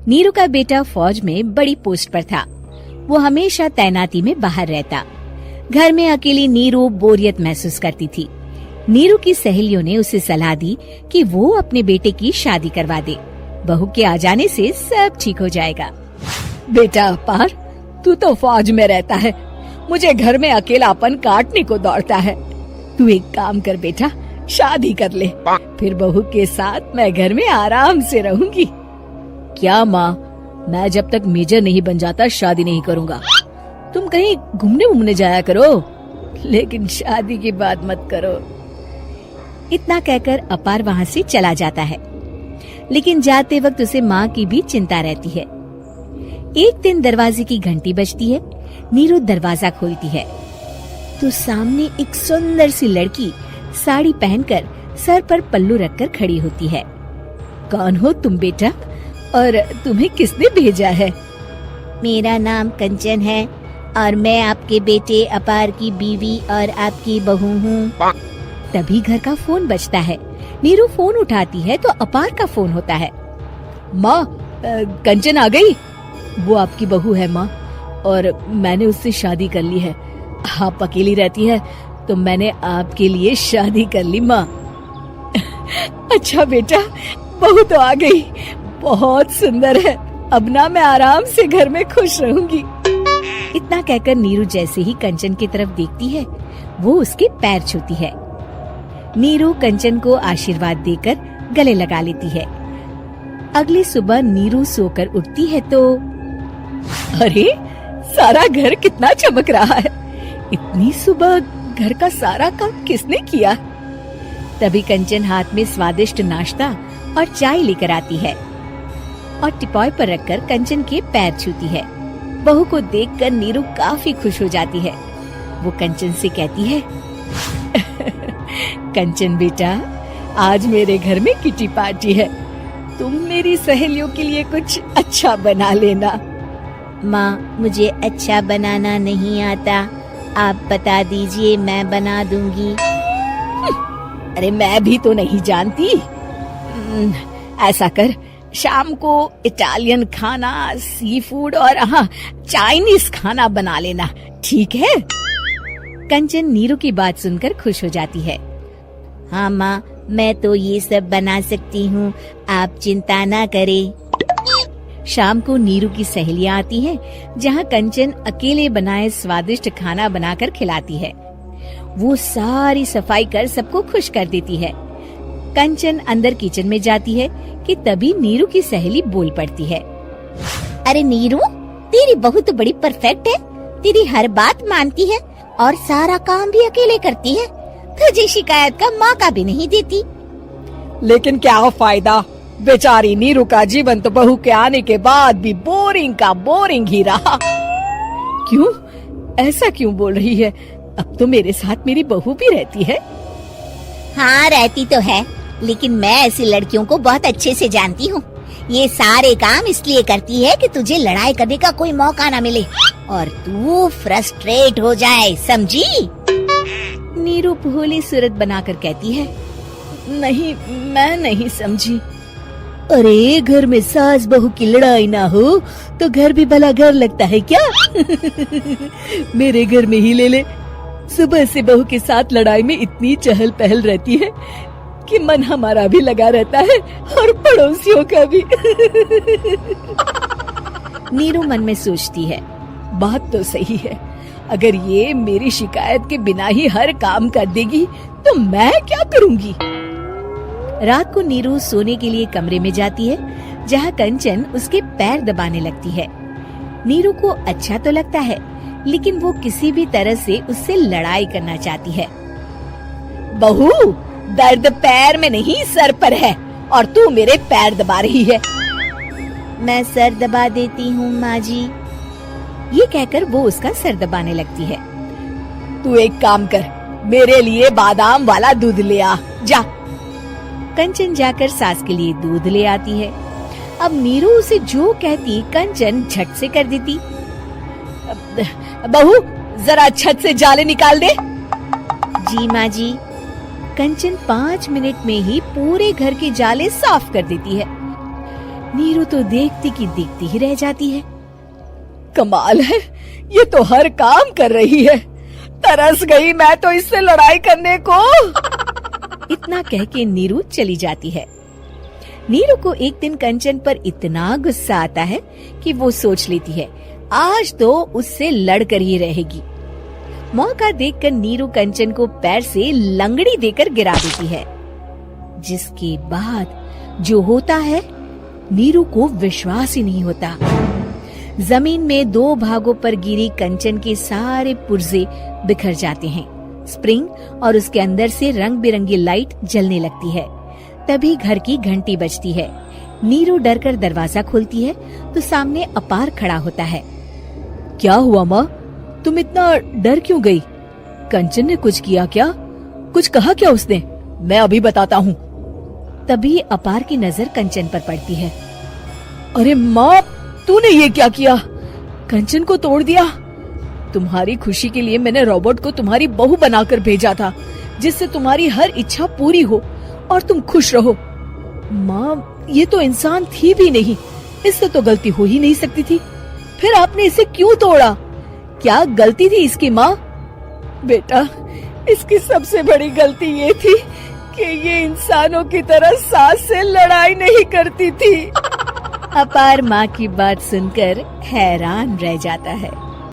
नीरू का बेटा फौज में बड़ी पोस्ट पर था। वो हमेशा तैनाती में बाहर रहता। घर में अकेली नीरू बोरियत महसूस करती थी। नीरू की सहेलियों ने उसे सलाह दी कि वो अपने बेटे की शादी करवा दे। बहू के आ जाने से सब ठीक हो जाएगा। बेटा अपार, तू तो फौज में रहता है, मुझे घर में अकेलापन काटने को दौड़ता है। तू एक काम कर बेटा, शादी कर ले, फिर बहू के साथ मैं घर में आराम से रहूंगी। क्या माँ, मैं जब तक मेजर नहीं बन जाता शादी नहीं करूँगा। तुम कहीं घूमने जाया करो, लेकिन शादी की बात मत करो। इतना कहकर अपार वहाँ से चला जाता है, लेकिन जाते वक्त उसे माँ की भी चिंता रहती है। एक दिन दरवाजे की घंटी बजती है। नीरू दरवाजा खोलती है तो सामने एक सुंदर सी लड़की साड़ी पहनकर सर पर पल्लू रखकर खड़ी होती है। कौन हो तुम बेटा, और तुम्हें किसने भेजा है? मेरा नाम कंचन है और मैं आपके बेटे अपार की बीवी और आपकी बहू हूँ। तभी घर का फोन बजता है। नीरू फोन उठाती है तो अपार का फोन होता है। माँ, कंचन आ गई। वो आपकी बहू है माँ, और मैंने उससे शादी कर ली है। आप अकेली रहती है तो मैंने आपके लिए शादी कर ली माँ। अच्छा बेटा, बहू तो आ गई, बहुत सुंदर है। अब ना मैं आराम से घर में खुश रहूंगी। इतना कहकर नीरू जैसे ही कंचन की तरफ देखती है, वो उसके पैर छूती है। नीरू कंचन को आशीर्वाद देकर गले लगा लेती है। अगली सुबह नीरू सोकर उठती है तो अरे, सारा घर कितना चमक रहा है। इतनी सुबह घर का सारा काम किसने किया? तभी कंचन हाथ में स्वादिष्ट नाश्ता और चाय लेकर आती है और टिपॉय पर रखकर कंचन के पैर छूती है। बहू को देखकर नीरू काफी खुश हो जाती है। वो कंचन से कहती है, कंचन बेटा, आज मेरे घर में किटी पार्टी है। तुम मेरी सहेलियों के लिए कुछ अच्छा बना लेना। माँ, मुझे अच्छा बनाना नहीं आता, आप बता दीजिए, मैं बना दूंगी। अरे मैं भी तो नहीं जानती। ऐसा कर, शाम को इटालियन खाना, सी फूड और हाँ, चाइनीज खाना बना लेना, ठीक है? कंचन नीरू की बात सुनकर खुश हो जाती है। हाँ माँ, मैं तो ये सब बना सकती हूँ, आप चिंता ना करें। शाम को नीरू की सहेलियाँ आती हैं, जहाँ कंचन अकेले बनाए स्वादिष्ट खाना बनाकर खिलाती है। वो सारी सफाई कर सबको खुश कर देती है। कंचन अंदर किचन में जाती है कि तभी नीरू की सहेली बोल पड़ती है। अरे नीरू, तेरी बहू तो बड़ी परफेक्ट है, तेरी हर बात मानती है और सारा काम भी अकेले करती है, तुझे शिकायत का मौका भी नहीं देती। लेकिन क्या फायदा, बेचारी नीरू का जीवन तो बहू के आने के बाद भी बोरिंग का बोरिंग ही रहा। क्यों, ऐसा क्यों बोल रही है? अब तो मेरे साथ मेरी बहू भी रहती है। हाँ, रहती तो है, लेकिन मैं ऐसी लड़कियों को बहुत अच्छे से जानती हूँ। ये सारे काम इसलिए करती है कि तुझे लड़ाई करने का कोई मौका ना मिले और तू फ्रस्ट्रेट हो जाए, समझी? नीरू भोली सूरत बनाकर कहती है। नहीं, मैं नहीं समझी। अरे, घर में सास बहू की लड़ाई ना हो तो घर भी भला घर लगता है क्या? मेरे घर में ही ले ले, सुबह से बहू के साथ लड़ाई में इतनी चहल पहल रहती है कि मन हमारा भी लगा रहता है और पड़ोसियों का भी। नीरू मन में सोचती है, बात तो सही है, अगर ये मेरी शिकायत के बिना ही हर काम कर देगी तो मैं क्या करूँगी? रात को नीरू सोने के लिए कमरे में जाती है, जहाँ कंचन उसके पैर दबाने लगती है। नीरू को अच्छा तो लगता है, लेकिन वो किसी भी तरह से उससे लड़ाई करना चाहती है। बहू, दर्द पैर में नहीं सर पर है और तू मेरे पैर दबा रही है। मैं सर दबा देती हूँ माँ जी। ये कहकर वो उसका सर दबाने लगती है। तू एक काम कर, मेरे लिए बादाम वाला दूध ले आ, जा। कंचन जाकर सास के लिए दूध ले आती है। अब नीरू उसे जो कहती कंचन झट से कर देती। बहू, जरा छत से जाले निकाल दे। जी माँ जी। कंचन 5 मिनट में ही पूरे घर के जाले साफ कर देती है। नीरू तो देखती की देखती ही रह जाती है। कमाल है, ये तो हर काम कर रही है। तरस गई मैं तो इससे लड़ाई करने को। इतना कह के नीरू चली जाती है। नीरू को एक दिन कंचन पर इतना गुस्सा आता है कि वो सोच लेती है आज तो उससे लड़कर ही रहेगी। मौका देखकर नीरू कंचन को पैर से लंगड़ी देकर गिरा देती है, जिसके बाद जो होता है नीरू को विश्वास ही नहीं होता। जमीन में 2 भागों पर गिरी कंचन के सारे पुर्जे बिखर जाते हैं। स्प्रिंग और उसके अंदर से रंग बिरंगी लाइट जलने लगती है। तभी घर की घंटी बजती है। नीरू डरकर दरवाजा खोलती है तो सामने अपार खड़ा होता है। क्या हुआ माँ, तुम इतना डर क्यों गई? कंचन ने कुछ किया क्या? कुछ कहा क्या उसने? मैं अभी बताता हूँ। तभी अपार की नजर कंचन पर पड़ती है। अरे माँ, तूने ये क्या किया? कंचन को तोड़ दिया। तुम्हारी खुशी के लिए मैंने रोबोट को तुम्हारी बहू बनाकर भेजा था, जिससे तुम्हारी हर इच्छा पूरी हो और तुम खुश रहो। माँ, ये तो इंसान थी भी नहीं, इससे तो गलती हो ही नहीं सकती थी। फिर आपने इसे क्यों तोड़ा? क्या गलती थी इसकी माँ? बेटा, इसकी सबसे बड़ी गलती ये थी कि ये इंसानों की तरह सास से लड़ाई नहीं करती थी। अपार माँ की बात सुनकर हैरान रह जाता है।